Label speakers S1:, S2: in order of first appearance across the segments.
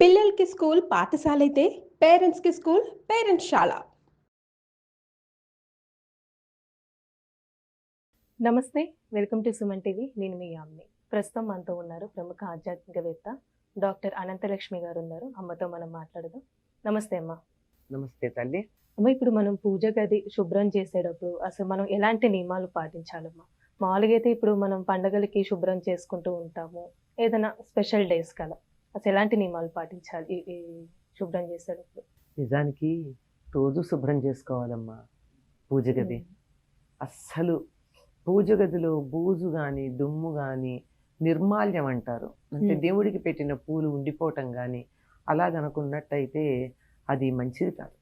S1: పిల్లలకి స్కూల్ పాఠశాలైతే పేరెంట్స్‌కి స్కూల్ పేరెంట్స్‌శాల.
S2: నమస్తే. Welcome to Suman TV. నేను మీ యామిని. ప్రస్తుతం మనతో ఉన్నారు ప్రముఖ ఆధ్యాత్మికవేత్త డాక్టర్ అనంతలక్ష్మి గారు ఉన్నారు. అమ్మతో మనం మాట్లాడదాం. నమస్తే అమ్మ.
S3: నమస్తే తల్లి.
S2: అమ్మ, ఇప్పుడు మనం పూజ గది శుభ్రం చేసేటప్పుడు అసలు మనం ఎలాంటి నియమాలు పాటించాలమ్మా? మామూలుగా అయితే ఇప్పుడు మనం పండగలకి శుభ్రం చేసుకుంటూ ఉంటాము. ఏదైనా స్పెషల్ డేస్ కలా అసలు ఎలాంటి నియమాలు పాటించాలి ఈ శుభ్రం చేసేటప్పుడు?
S3: నిజానికి రోజు శుభ్రం చేసుకోవాలమ్మా పూజ గది. అస్సలు పూజ గదిలో బూజు కానీ దుమ్ము కానీ నిర్మాల్యం అంటారు, అంటే దేవుడికి పెట్టిన పూలు ఉండిపోవటం కానీ అలాగనుకున్నట్టయితే అది మంచిది కాదు.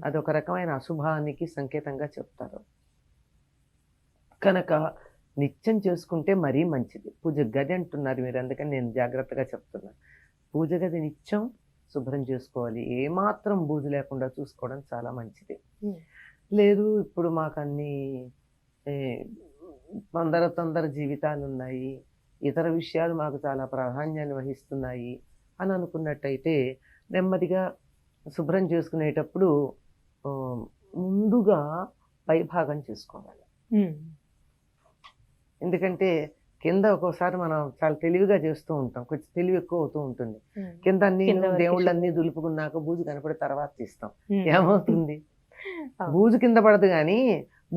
S3: అదొక రకమైన అశుభానికి సంకేతంగా చెప్తారు. కనుక నిత్యం చేసుకుంటే మరీ మంచిది. పూజ గది అంటున్నారు మీరు, అందుకని నేను జాగ్రత్తగా చెప్తున్నాను. పూజ గది నిత్యం శుభ్రం చేసుకోవాలి. ఏమాత్రం బూజు లేకుండా చూసుకోవడం చాలా మంచిది. లేదు ఇప్పుడు మాకు అన్ని తొందర జీవితాలు ఉన్నాయి, ఇతర విషయాలు మాకు చాలా ప్రాధాన్యాన్ని వహిస్తున్నాయి అని అనుకున్నట్టయితే నెమ్మదిగా శుభ్రం చేసుకునేటప్పుడు ముందుగా పైభాగం చేసుకోవాలి. ఎందుకంటే కింద ఒక్కోసారి మనం చాలా తెలివిగా చేస్తూ ఉంటాం, కొంచెం తెలివి ఎక్కువ అవుతూ ఉంటుంది. కింద అన్ని దేవుళ్ళన్నీ దులుపుకున్నాక బూజు కనపడి తర్వాత తీస్తాం. ఏమవుతుంది? బూజు కింద పడదు కానీ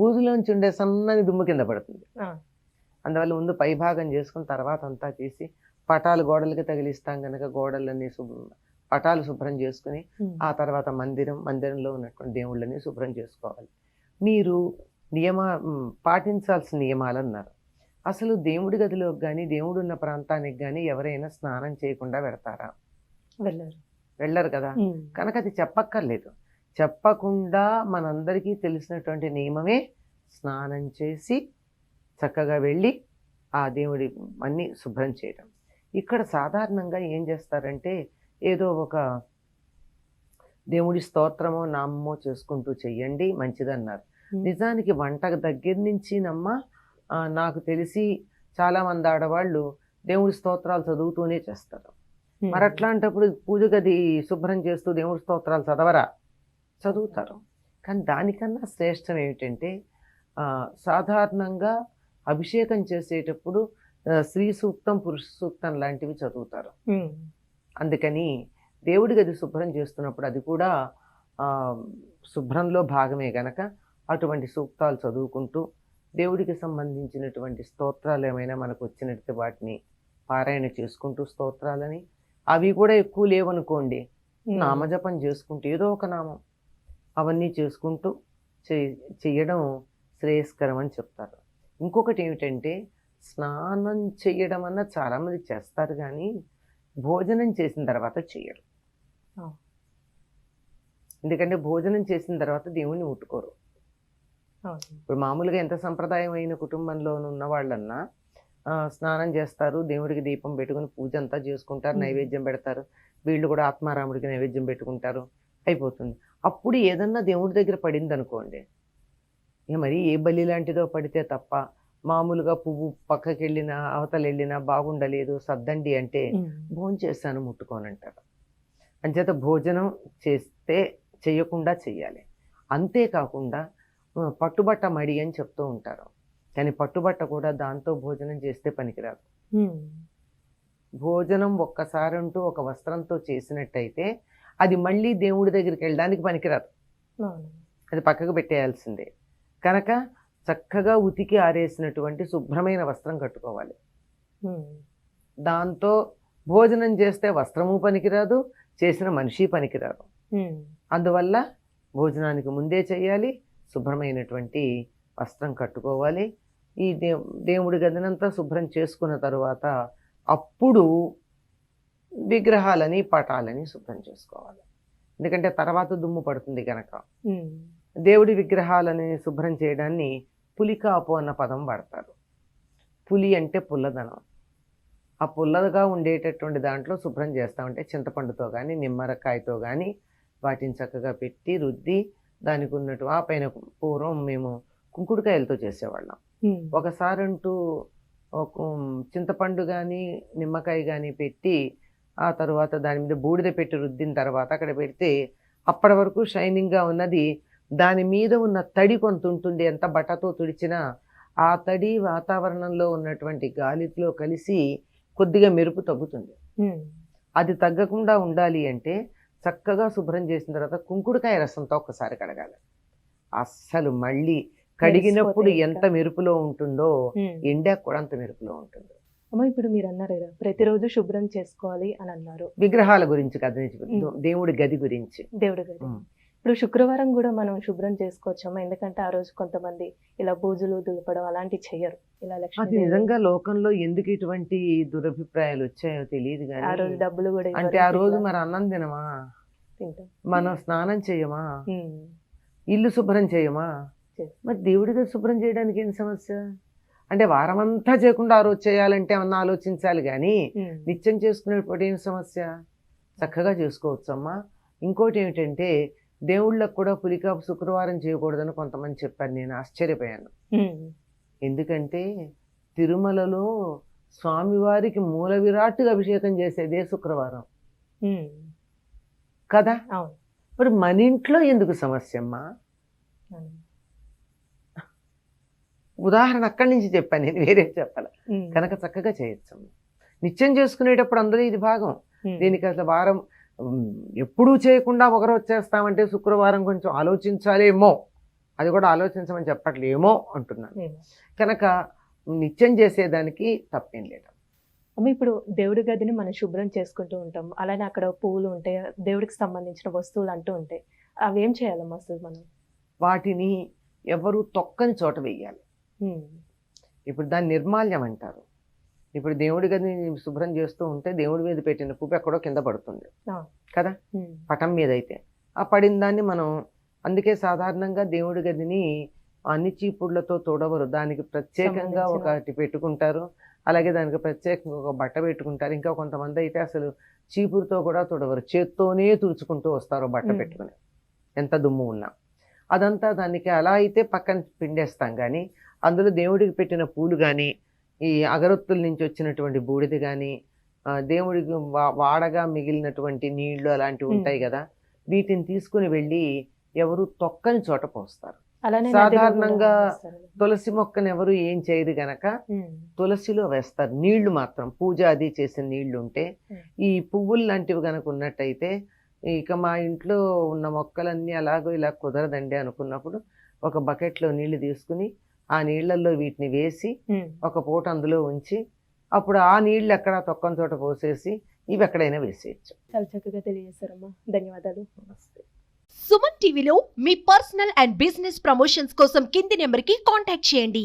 S3: బూజులోంచి ఉండే సన్నని దుమ్ము కింద పడుతుంది. అందువల్ల ముందు పైభాగం చేసుకుని తర్వాత అంతా తీసి పటాలు గోడలకి తగిలిస్తాం కనుక గోడలన్నీ పటాలు శుభ్రం చేసుకుని ఆ తర్వాత మందిరంలో ఉన్నటువంటి దేవుళ్ళని శుభ్రం చేసుకోవాలి. మీరు పాటించాల్సిన నియమాలు అన్నారు. అసలు దేవుడి గదిలోకి కానీ దేవుడు ఉన్న ప్రాంతానికి కానీ ఎవరైనా స్నానం చేయకుండా వెడతారా? వెళ్ళరు కదా. కనుక అది చెప్పక్కర్లేదు. చెప్పకుండా మనందరికీ తెలిసినటువంటి నియమమే స్నానం చేసి చక్కగా వెళ్ళి ఆ దేవుడి అన్నీ శుభ్రం చేయడం. ఇక్కడ సాధారణంగా ఏం చేస్తారంటే ఏదో ఒక దేవుడి స్తోత్రమో నామమో చేసుకుంటూ చెయ్యండి మంచిదన్నారు. నిజానికి వంట దగ్గర నుంచి నాకు తెలిసి చాలామంది ఆడవాళ్ళు దేవుడి స్తోత్రాలు చదువుతూనే చేస్తారు. మరి అట్లాంటప్పుడు పూజ గది శుభ్రం చేస్తూ దేవుడి స్తోత్రాలు చదవరా? చదువుతారు. కానీ దానికన్నా శ్రేష్టం ఏమిటంటే సాధారణంగా అభిషేకం చేసేటప్పుడు స్త్రీ సూక్తం పురుష సూక్తం లాంటివి చదువుతారు. అందుకని దేవుడి గది శుభ్రం చేస్తున్నప్పుడు అది కూడా శుభ్రంలో భాగమే గనక అటువంటి సూక్తాలు చదువుకుంటూ దేవుడికి సంబంధించినటువంటి స్తోత్రాలు ఏమైనా మనకు వచ్చినట్టు వాటిని పారాయణ చేసుకుంటూ స్తోత్రాలని, అవి కూడా ఎక్కువ లేవనుకోండి నామజపం చేసుకుంటూ ఏదో ఒక నామం అవన్నీ చేసుకుంటూ చెయ్యడం శ్రేయస్కరం అని చెప్తారు. ఇంకొకటి ఏమిటంటే స్నానం చేయడం అన్న చాలామంది చేస్తారు కానీ భోజనం చేసిన తర్వాత చెయ్యరు. ఎందుకంటే భోజనం చేసిన తర్వాత దేవుణ్ణి ముట్టుకోరు. ఇప్పుడు మామూలుగా ఎంత సంప్రదాయం అయిన కుటుంబంలో ఉన్న వాళ్ళన్నా స్నానం చేస్తారు, దేవుడికి దీపం పెట్టుకుని పూజ అంతా చేసుకుంటారు, నైవేద్యం పెడతారు, వీళ్ళు కూడా ఆత్మారాముడికి నైవేద్యం పెట్టుకుంటారు, అయిపోతుంది. అప్పుడు ఏదన్నా దేవుడి దగ్గర పడింది అనుకోండి, మరి ఏ బలి లాంటిదో పడితే తప్ప మామూలుగా పువ్వు పక్కకి వెళ్ళినా అవతల వెళ్ళినా బాగుండలేదు సర్దండి అంటే భోజనం చేస్తాను ముట్టుకోనంటారు. అంచేత భోజనం చేయకుండా చెయ్యాలి. అంతేకాకుండా పట్టుబట్ట మడి అని చెప్తూ ఉంటారు, కానీ పట్టుబట్ట కూడా దాంతో భోజనం చేస్తే పనికిరాదు. భోజనం ఒక్కసారి అంటూ ఒక వస్త్రంతో చేసినట్టయితే అది మళ్ళీ దేవుడి దగ్గరికి వెళ్ళడానికి పనికిరాదు, అది పక్కకు పెట్టేయాల్సిందే. కనుక చక్కగా ఉతికి ఆరేసినటువంటి శుభ్రమైన వస్త్రం కట్టుకోవాలి. దాంతో భోజనం చేస్తే వస్త్రము పనికిరాదు, చేసిన మనిషి పనికిరాదు. అందువల్ల భోజనానికి ముందే చేయాలి, శుభ్రమైనటువంటి వస్త్రం కట్టుకోవాలి. ఈ దేవుడి గదినంతా శుభ్రం చేసుకున్న తరువాత అప్పుడు విగ్రహాలని పటాలని శుభ్రం చేసుకోవాలి. ఎందుకంటే తర్వాత దుమ్ము పడుతుంది కనుక. దేవుడి విగ్రహాలని శుభ్రం చేయడాన్ని పులికాపు అన్న పదం వాడతారు. పులి అంటే పుల్లదనం. ఆ పుల్లగా ఉండేటటువంటి దాంట్లో శుభ్రం చేస్తామంటే చింతపండుతో కానీ నిమ్మరకాయతో కానీ వాటిని చక్కగా పెట్టి రుద్ది దానికి ఉన్నట్టు ఆ పైన పూర్వం మేము కుంకుడుకాయలతో చేసేవాళ్ళం. ఒకసారి అంటూ చింతపండు కానీ నిమ్మకాయ కానీ పెట్టి ఆ తర్వాత దాని మీద బూడిద పెట్టి రుద్దిన తర్వాత అక్కడ పెడితే అప్పటి వరకు షైనింగ్గా ఉన్నది దాని మీద ఉన్న తడి కొంత ఉంటుంది, ఎంత బట్టతో తుడిచినా ఆ తడి వాతావరణంలో ఉన్నటువంటి గాలిలో కలిసి కొద్దిగా మెరుపు తగ్గుతుంది. అది తగ్గకుండా ఉండాలి అంటే చక్కగా శుభ్రం చేసిన తర్వాత కుంకుడుకాయ రసంతో ఒక్కసారి కడగాలి. అస్సలు మళ్ళీ కడిగినప్పుడు ఎంత మెరుపులో ఉంటుందో ఎండాక కూడా అంత మెరుపులో ఉంటుంది.
S2: అమ్మ ఇప్పుడు మీరు అన్నారు కదా ప్రతిరోజు శుభ్రం చేసుకోవాలి అని అన్నారు.
S3: విగ్రహాల గురించి కదా, దేవుడి గది గురించి.
S2: దేవుడి గది ఇప్పుడు శుక్రవారం కూడా మనం శుభ్రం చేసుకోవచ్చమ్మా, ఎందుకంటే ఆ రోజు కొంతమంది ఇలా బూజులు దులపడం అలాంటివి చెయ్యరు. ఇలా
S3: అది
S2: లక్ష్మీ
S3: నిజంగా లోకంలో ఎందుకు ఇటువంటి దురభిప్రాయాలు వచ్చాయో తెలియదు
S2: ఆ రోజు
S3: కానీ
S2: డబ్బులు కూడా
S3: అంటే ఆ రోజు మరి అన్నం తినమా,
S2: తింటాం.
S3: మనం స్నానం చేయమా, ఇల్లు శుభ్రం చేయమా, మరి దేవుడి గది శుభ్రం చేయడానికి ఏంటి సమస్య? అంటే వారమంతా చేయకుండా ఆ రోజు చేయాలంటే ఏమన్నా ఆలోచించాలి కానీ నిత్యం చేసుకునేటప్పుడు ఏం సమస్య? చక్కగా చేసుకోవచ్చమ్మా. ఇంకోటి ఏమిటంటే దేవుళ్ళకు కూడా పులికాపు శుక్రవారం చేయకూడదని కొంతమంది చెప్పారు. నేను ఆశ్చర్యపోయాను. ఎందుకంటే తిరుమలలో స్వామివారికి మూల విరాట్టుగా అభిషేకం చేసేదే శుక్రవారం కదా. మరి మన ఇంట్లో ఎందుకు సమస్య అమ్మా? ఉదాహరణ అక్కడి నుంచి చెప్పాను, నేను వేరే చెప్పాలి. కనుక చక్కగా చేయొచ్చు. నిత్యం చేసుకునేటప్పుడు అందులో ఇది భాగం. దీనికి అసలు వారం ఎప్పుడూ చేయకుండా ఒకరోజు చేస్తామంటే శుక్రవారం కొంచెం ఆలోచించాలేమో, అది కూడా ఆలోచించమని చెప్పట్లేమో అంటున్నాను. కనుక నిత్యం చేసేదానికి తప్పేం లేదు.
S2: అమ్మ ఇప్పుడు దేవుడి గదిని మనం శుభ్రం చేసుకుంటూ ఉంటాం, అలానే అక్కడ పువ్వులు ఉంటాయి, దేవుడికి సంబంధించిన వస్తువులు అంటూ ఉంటాయి, అవి ఏం చేయాలమ్మా అసలు మనం?
S3: వాటిని ఎవరు తొక్కని చోట వేయాలి. ఇప్పుడు దాన్ని నిర్మాల్యం అంటారు. ఇప్పుడు దేవుడి గదిని శుభ్రం చేస్తూ ఉంటే దేవుడి మీద పెట్టిన పువ్వు ఎక్కడో కింద పడుతుంది కదా, పటం మీద అయితే ఆ పడిన దాన్ని మనం, అందుకే సాధారణంగా దేవుడి గదిని అన్ని చీపుళ్లతో తొడవరు, దానికి ప్రత్యేకంగా ఒకటి పెట్టుకుంటారు. అలాగే దానికి ప్రత్యేకంగా ఒక బట్ట పెట్టుకుంటారు. ఇంకా కొంతమంది అయితే అసలు చీపురుతో కూడా తొడవరు, చేత్తోనే తుడుచుకుంటూ వస్తారు బట్ట పెట్టుకుని, ఎంత దుమ్ము ఉన్నా. అదంతా దానికి అలా అయితే పక్కన పిండేస్తాం. కానీ అందులో దేవుడికి పెట్టిన పూలు కానీ, ఈ అగరొత్తుల నుంచి వచ్చినటువంటి బూడిద కానీ, దేవుడికి వాడగా మిగిలినటువంటి నీళ్లు అలాంటివి ఉంటాయి కదా, వీటిని తీసుకుని వెళ్ళి ఎవరు తొక్కని చోట పోస్తారు. సాధారణంగా తులసి మొక్కను ఎవరు ఏం చేయదు గనక తులసిలో వేస్తారు నీళ్లు మాత్రం, పూజ అది చేసిన నీళ్లు ఉంటే. ఈ పువ్వులు లాంటివి గనక ఉన్నట్టయితే, ఇక మా ఇంట్లో ఉన్న మొక్కలన్నీ అలాగో ఇలా కుదరదండి అనుకున్నప్పుడు ఒక బకెట్లో నీళ్లు తీసుకుని ఆ నీళ్లలో వీటిని వేసి ఒక పూట అందులో ఉంచి అప్పుడు ఆ నీళ్లు ఎక్కడ తొక్కని చోట పోసేసి ఇవి ఎక్కడైనా వేసేయచ్చు.
S2: చాలా చక్కగా తెలియజేశారమ్మా, ధన్యవాదాలు.
S4: సుమన్ టీవీలో మీ పర్సనల్ అండ్ బిజినెస్ ప్రమోషన్స్ కోసం కింది నెంబర్కి కాంటాక్ట్ చేయండి.